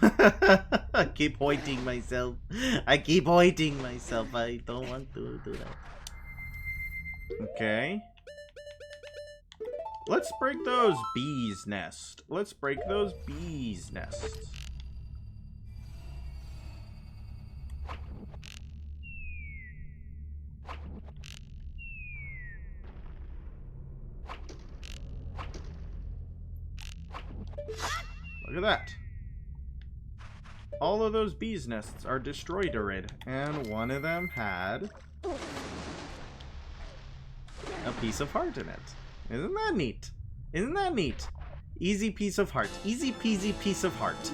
Speaker 1: I keep pointing myself. I keep pointing myself. I don't want to do that. Okay. Let's break those bees' nest. Let's break those bees' nests. Look at that. All of those bees' nests are destroyed already, and one of them had a piece of heart in it. Isn't that neat? Isn't that neat? Easy piece of heart. Easy peasy piece of heart.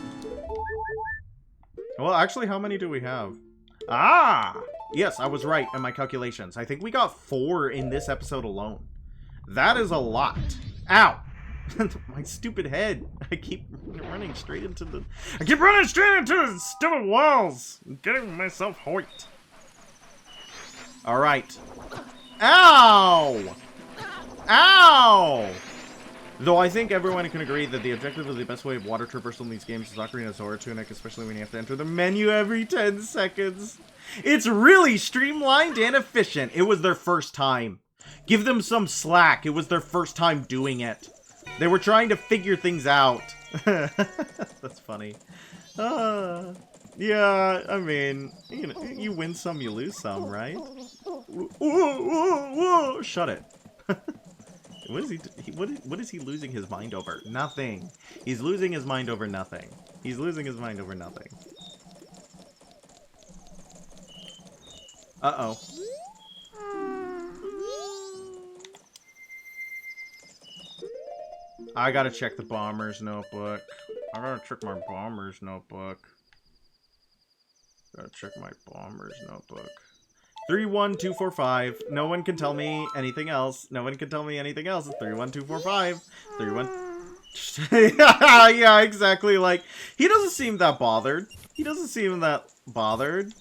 Speaker 1: Well, actually, how many do we have? Ah! Yes, I was right in my calculations. I think we got 4 in this episode alone. That is a lot. Ow! My stupid head. I keep running straight into the... I keep running straight into the stupid walls. I'm getting myself hoiked. Alright. Ow! Ow! Though I think everyone can agree that the objective of the best way of water traversal in these games is Ocarina of Zora Tunic, especially when you have to enter the menu every 10 seconds. It's really streamlined and efficient. It was their first time. Give them some slack. It was their first time doing it. They were trying to figure things out. That's funny. Yeah, I mean, you know, you win some, you lose some, right? Whoa, shut it. What is what is he losing his mind over? Nothing. He's losing his mind over nothing. He's losing his mind over nothing. Uh-oh. I gotta check the bomber's notebook. I gotta check my bomber's notebook. Gotta check my bomber's notebook. 31245. No one can tell me anything else. No one can tell me anything else. It's 31245. 31. Yeah, exactly. Like, he doesn't seem that bothered. He doesn't seem that bothered.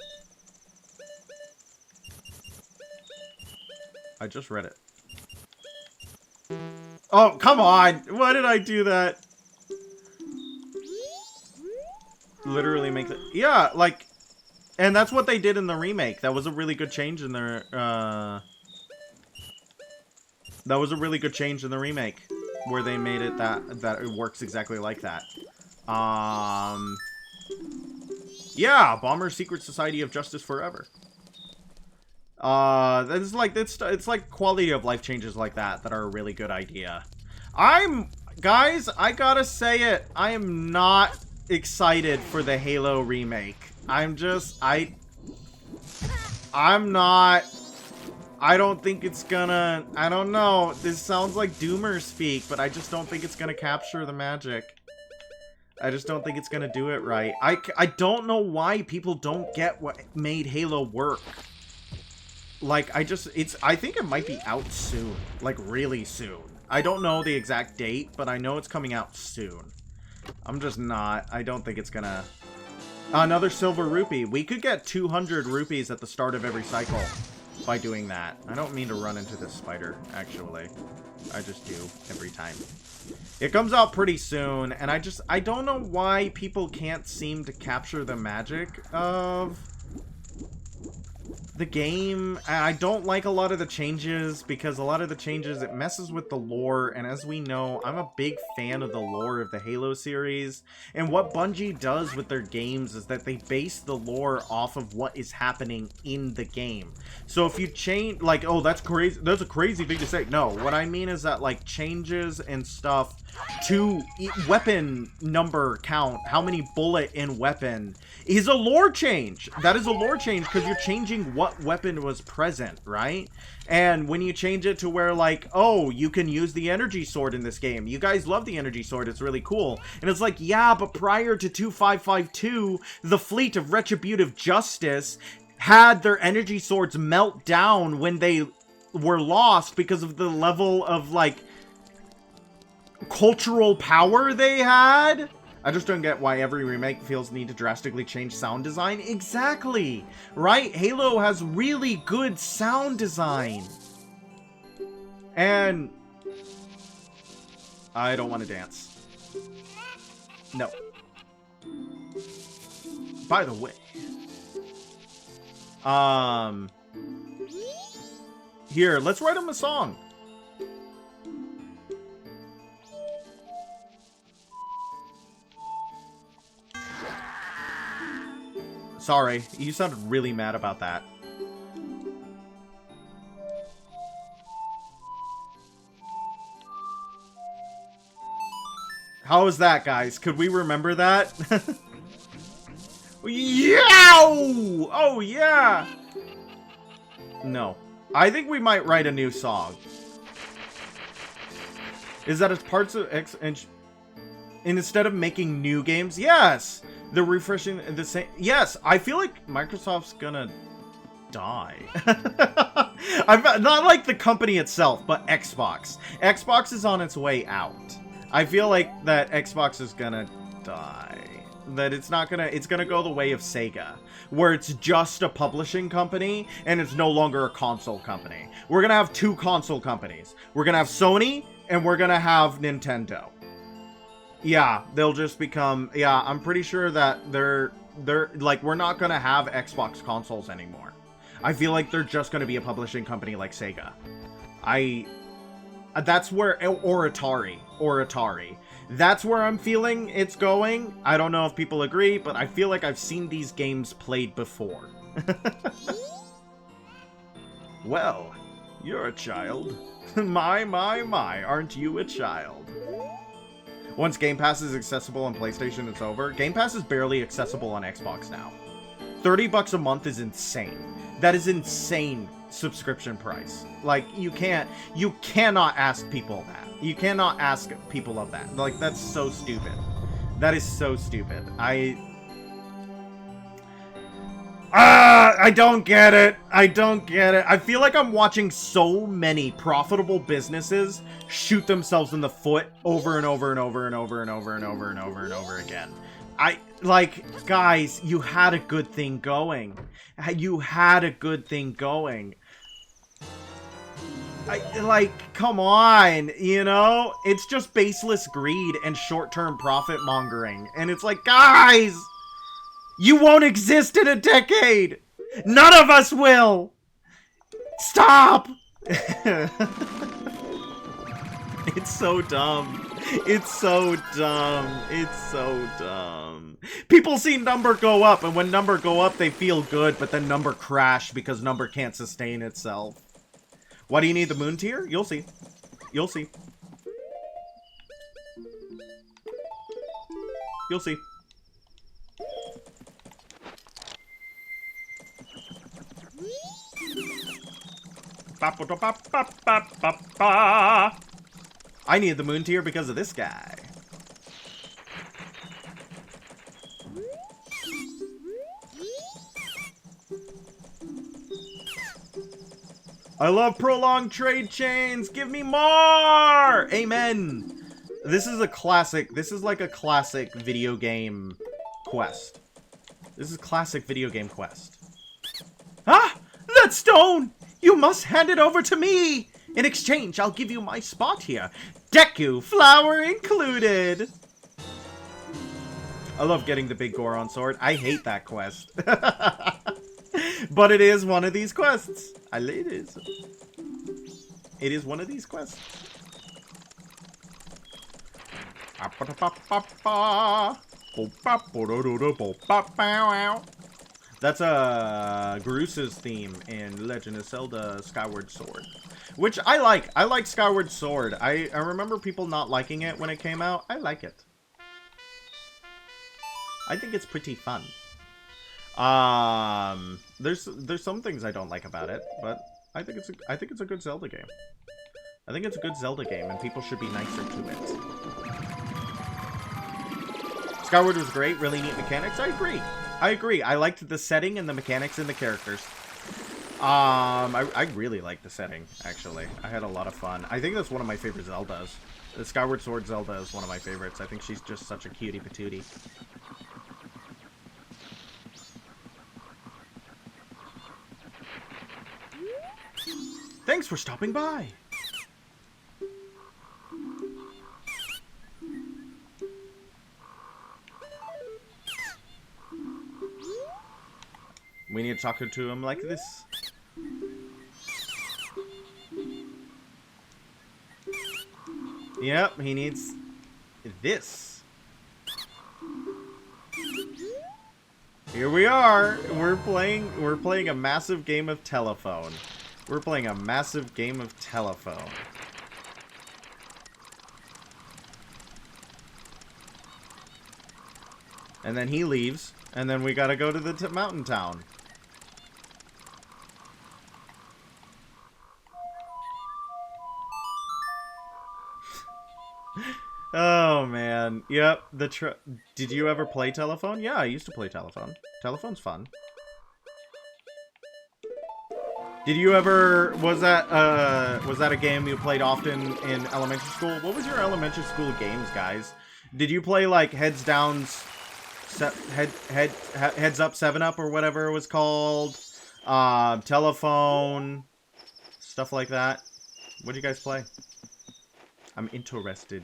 Speaker 1: I just read it. Oh, come on! Why did I do that? Literally make the... Yeah, like... And that's what they did in the remake. That was a really good change in their... That was a really good change in the remake. Where they made it that it works exactly like that. Yeah, Bomber Secret Society of Justice Forever. It's like quality of life changes like that are a really good idea. Guys, I gotta say it, I am not excited for the Halo remake. I'm not, I don't think it's gonna, I don't know, this sounds like Doomer speak, but I just don't think it's gonna capture the magic. I just don't think it's gonna do it right. I don't know why people don't get what made Halo work. like, I think it might be out soon. Like, really soon. I don't know the exact date, but I know it's coming out soon. I'm just not. I don't think it's gonna... Another silver rupee. We could get 200 rupees at the start of every cycle by doing that. I don't mean to run into this spider, actually. I just do every time. It comes out pretty soon, and I don't know why people can't seem to capture the magic of the game. I don't like a lot of the changes, because a lot of the changes, it messes with the lore, and as we know, I'm a big fan of the lore of the Halo series, and what Bungie does with their games is that they base the lore off of what is happening in the game. So if you change, like, oh, that's crazy, that's a crazy thing to say. No, what I mean is that, like, changes and stuff to weapon number count, how many bullet in weapon, is a lore change. That is a lore change, because you're changing what weapon was present, right? And when you change it to where, like, oh, you can use the energy sword in this game. You guys love the energy sword, it's really cool. And it's like, yeah, but prior to 2552, the fleet of Retributive Justice had their energy swords melt down when they were lost because of the level of, like, cultural power they had. I just don't get why every remake feels need to drastically change sound design. Exactly, right? Halo has really good sound design. And I don't want to dance. No. By the way, here, let's write him a song. Sorry, you sounded really mad about that. How was that, guys? Could we remember that? Yeah! Oh, yeah! No. I think we might write a new song. Is that it's parts of X and instead of making new games? Yes! They're refreshing the same. Yes, I feel like Microsoft's gonna die. I'm not like the company itself, but Xbox. Xbox is on its way out. I feel like that Xbox is gonna die. That it's gonna go the way of Sega, where it's just a publishing company and it's no longer a console company. We're gonna have two console companies. We're gonna have Sony and we're gonna have Nintendo. Yeah, they'll just become... Yeah, I'm pretty sure that they're like, we're not gonna have Xbox consoles anymore. I feel like they're just gonna be a publishing company like Sega. That's where... Or Atari. That's where I'm feeling it's going. I don't know if people agree, but I feel like I've seen these games played before. Well, you're a child. My, aren't you a child? Once Game Pass is accessible on PlayStation, it's over. Game Pass is barely accessible on Xbox now. $30 a month is insane. That is insane subscription price. Like, you cannot ask people that. You cannot ask people of that. Like, that's so stupid. That is so stupid. I don't get it. I don't get it. I feel like I'm watching so many profitable businesses shoot themselves in the foot over and over and over and over and over and over and over and over again. Like, guys, you had a good thing going. You had a good thing going. Like, come on, you know? It's just baseless greed and short-term profit mongering. And it's like, guys, you won't exist in a decade. None of us will. Stop. It's so dumb. It's so dumb. It's so dumb. People see number go up, and when number go up, they feel good, but then number crash because number can't sustain itself. Why do you need the moon tier? You'll see. You'll see. You'll see. I need the moon tier because of this guy. I love prolonged trade chains. Give me more. Amen. This is a classic. This is like a classic video game quest. This is classic video game quest. Ah! That stone! You must hand it over to me! In exchange, I'll give you my spot here. Deku, flower included! I love getting the big Goron sword. I hate that quest. But it is one of these quests. It is. It is one of these quests. That's Groos's theme in Legend of Zelda Skyward Sword. Which I like. I like Skyward Sword. I remember people not liking it when it came out. I like it. I think it's pretty fun. There's some things I don't like about it, but I think it's a good Zelda game. I think it's a good Zelda game, and people should be nicer to it. Skyward was great, really neat mechanics. I agree. I agree. I liked the setting and the mechanics and the characters. I really liked the setting, actually. I had a lot of fun. I think that's one of my favorite Zeldas. The Skyward Sword Zelda is one of my favorites. I think she's just such a cutie patootie. Thanks for stopping by! We need to talk to him like this. Yep, he needs this. Here we are. We're playing a massive game of telephone. We're playing a massive game of telephone. And then he leaves, and then we gotta go to the mountain town. Oh man, yep. Did you ever play telephone? Yeah, I used to play telephone. Telephone's fun. Did you ever, was that a game you played often in elementary school? What was your elementary school games, guys? Did you play like Heads Down, Heads Up 7-Up or whatever it was called? Telephone, stuff like that. What did you guys play? I'm interested.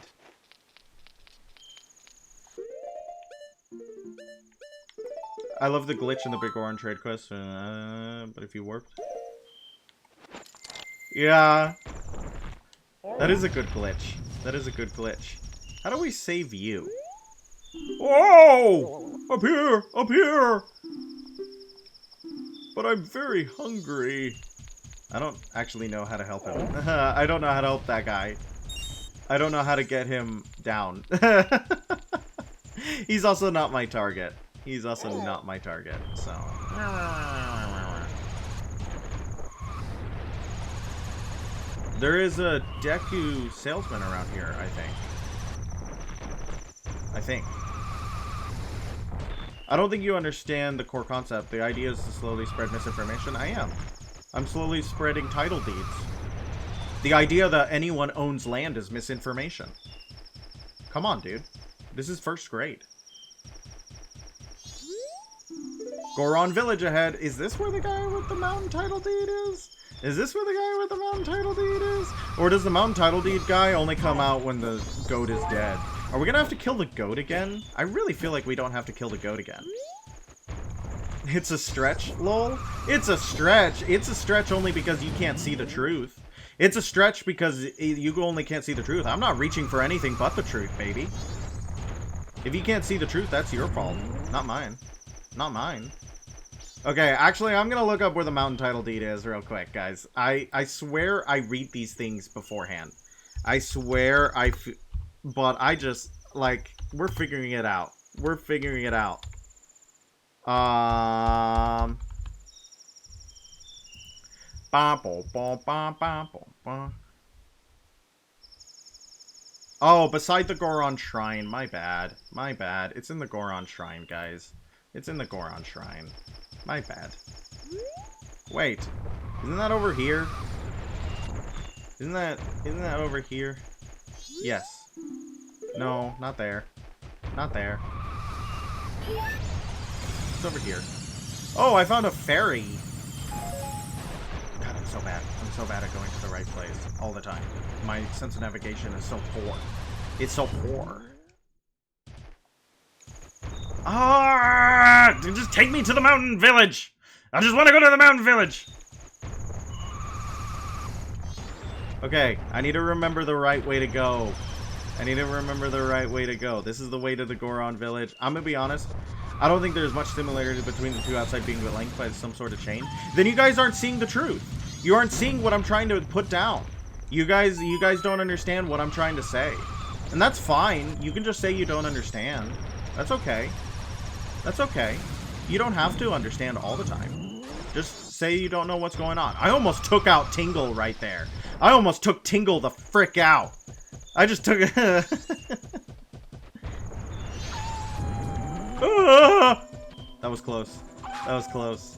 Speaker 1: I love the glitch in the Big Orange trade quest, but if you warped. Yeah. That is a good glitch. That is a good glitch. How do we save you? Whoa! Up here! Up here! But I'm very hungry. I don't actually know how to help him. I don't know how to help that guy. I don't know how to get him down. He's also not my target. He's also not my target, so... There is a Deku salesman around here, I think. I don't think you understand the core concept. The idea is to slowly spread misinformation. I am. I'm slowly spreading title deeds. The idea that anyone owns land is misinformation. Come on, dude. This is first grade. Goron Village ahead. Is this where the guy with the mountain title deed is? Is this where the guy with the mountain title deed is? Or does the mountain title deed guy only come out when the goat is dead? Are we gonna have to kill the goat again? I really feel like we don't have to kill the goat again. It's a stretch, lol. It's a stretch. It's a stretch only because you can't see the truth. It's a stretch because you only can't see the truth. I'm not reaching for anything but the truth, baby. If you can't see the truth, that's your fault. Not mine. Not mine. Okay, actually, I'm gonna look up where the mountain title deed is real quick, guys. I swear I read these things beforehand. I swear but I just, like, we're figuring it out. We're figuring it out. Oh, beside the Goron Shrine. My bad. My bad. It's in the Goron Shrine, guys. It's in the Goron Shrine. My bad. Wait. Isn't that over here? Isn't that over here? Yes. No, not there. Not there. It's over here. Oh, I found a fairy. God, I'm so bad. I'm so bad at going to the right place all the time. My sense of navigation is so poor. It's so poor. Ah! Just take me to the mountain village! I just want to go to the mountain village! Okay, I need to remember the right way to go. I need to remember the right way to go. This is the way to the Goron village. I'm gonna be honest. I don't think there's much similarity between the two outside being linked by some sort of chain. Then you guys aren't seeing the truth. You aren't seeing what I'm trying to put down. You guys don't understand what I'm trying to say. And that's fine. You can just say you don't understand. That's okay. That's okay. You don't have to understand all the time. Just say you don't know what's going on. I almost took out Tingle right there. I almost took Tingle the frick out. I just took it. That was close. That was close.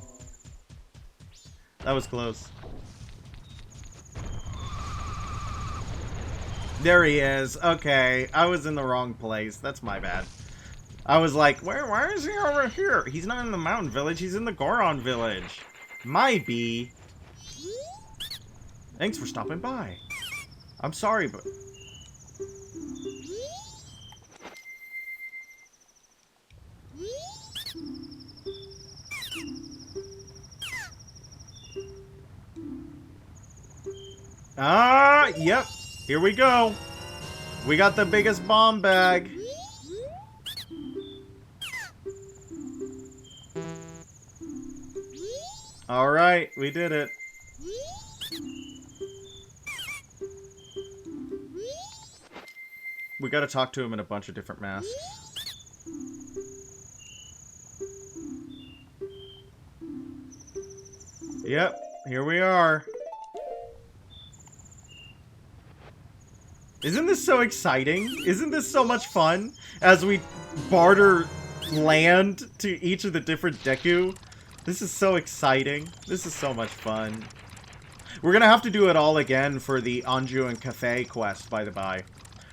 Speaker 1: That was close. There he is. Okay, I was in the wrong place. That's my bad. I was like, why is he over here? He's not in the mountain village. He's in the Goron village. My bee. Thanks for stopping by. I'm sorry, but... Ah, yep. Here we go. We got the biggest bomb bag. Alright, we did it. We gotta talk to him in a bunch of different masks. Yep, here we are. Isn't this so exciting? Isn't this so much fun? As we barter land to each of the different Deku. This is so exciting. This is so much fun. We're gonna have to do it all again for the Anju and Cafe quest, by the by.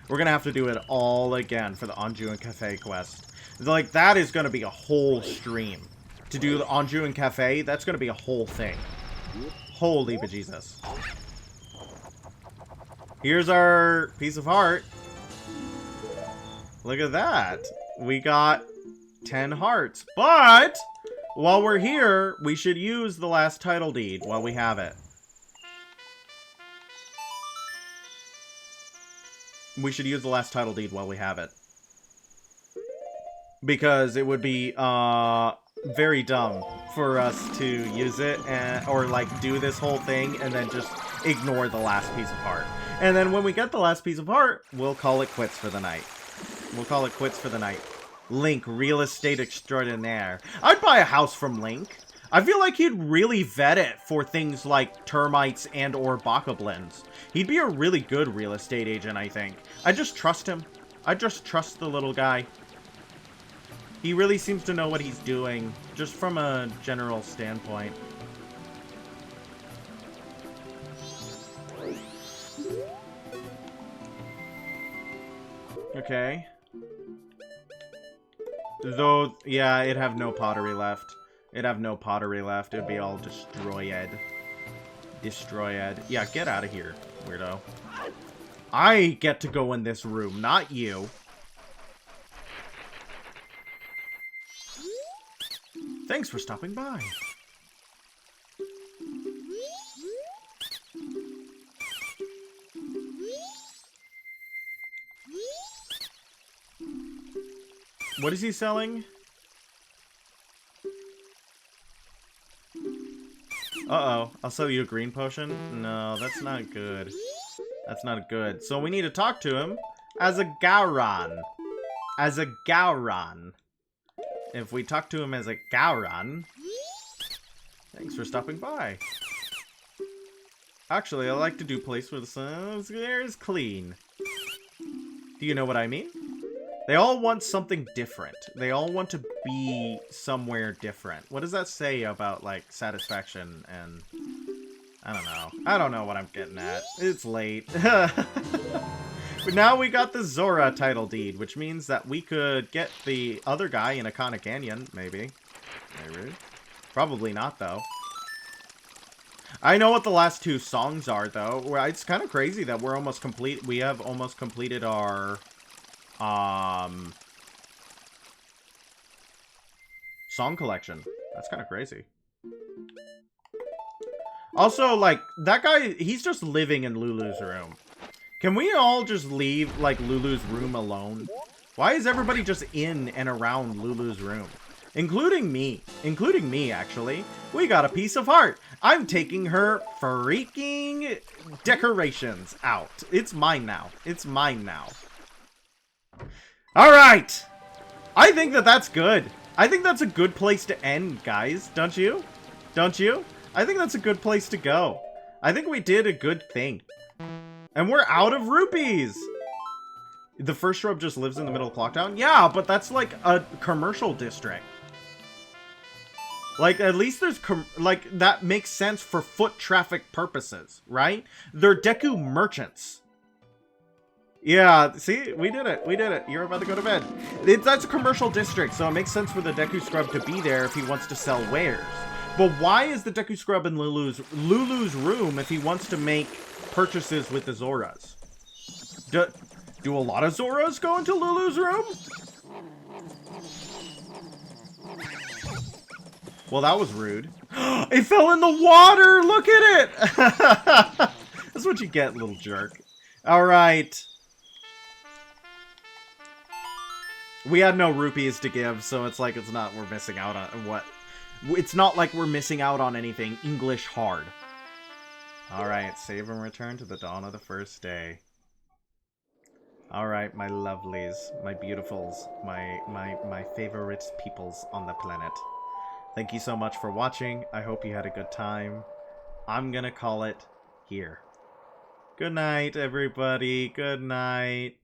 Speaker 1: We're gonna have to do it all again for the Anju and Cafe quest. Like, that is gonna be a whole stream. To do the Anju and Cafe, that's gonna be a whole thing. Holy bejesus. Here's our piece of heart. Look at that. We got 10 hearts. But, while we're here, we should use the last title deed while we have it. We should use the last title deed while we have it. Because it would be, very dumb for us to use it, or, like, do this whole thing and then just ignore the last piece of heart. And then when we get the last piece of heart, we'll call it quits for the night. We'll call it quits for the night. Link, real estate extraordinaire. I'd buy a house from Link. I feel like he'd really vet it for things like termites and or bokoblins. He'd be a really good real estate agent, I think. I just trust him. I just trust the little guy. He really seems to know what he's doing, just from a general standpoint. Okay. Though, yeah, it'd have no pottery left. It'd have no pottery left. It'd be all destroyed. Destroyed. Yeah, get out of here, weirdo. I get to go in this room, not you. Thanks for stopping by. What is he selling? Uh-oh. I'll sell you a green potion? No, that's not good. That's not good. So we need to talk to him as a Gowron. As a Gowron. If we talk to him as a Gowron... Thanks for stopping by. Actually, I like to do place where the sun's air is clean. Do you know what I mean? They all want something different. They all want to be somewhere different. What does that say about, like, satisfaction and I don't know. I don't know what I'm getting at. It's late. But now we got the Zora title deed, which means that we could get the other guy in Akana Canyon, maybe. Maybe. Probably not, though. I know what the last two songs are, though. It's kind of crazy that we're almost complete. We have almost completed our, song collection. That's kind of crazy. Also, like, that guy, he's just living in Lulu's room. Can we all just leave, like, Lulu's room alone? Why is everybody just in and around Lulu's room? Including me. Including me, actually. We got a piece of heart. I'm taking her freaking decorations out. It's mine now. It's mine now. Alright! I think that that's good. I think that's a good place to end, guys. Don't you? Don't you? I think that's a good place to go. I think we did a good thing. And we're out of rupees! The first shrub just lives in the middle of Clocktown? Yeah, but that's like a commercial district. Like, at least there's, like, that makes sense for foot traffic purposes, right? They're Deku merchants. Yeah, see? We did it. We did it. You're about to go to bed. That's a commercial district, so it makes sense for the Deku Scrub to be there if he wants to sell wares. But why is the Deku Scrub in Lulu's room if he wants to make purchases with the Zoras? Do a lot of Zoras go into Lulu's room? Well, that was rude. It fell in the water! Look at it! That's what you get, little jerk. Alright. We had no rupees to give, so it's like it's not we're missing out on what. It's not like we're missing out on anything English hard. Alright, save and return to the dawn of the first day. Alright, my lovelies, my beautifuls, my favorite peoples on the planet. Thank you so much for watching. I hope you had a good time. I'm gonna call it here. Good night, everybody. Good night.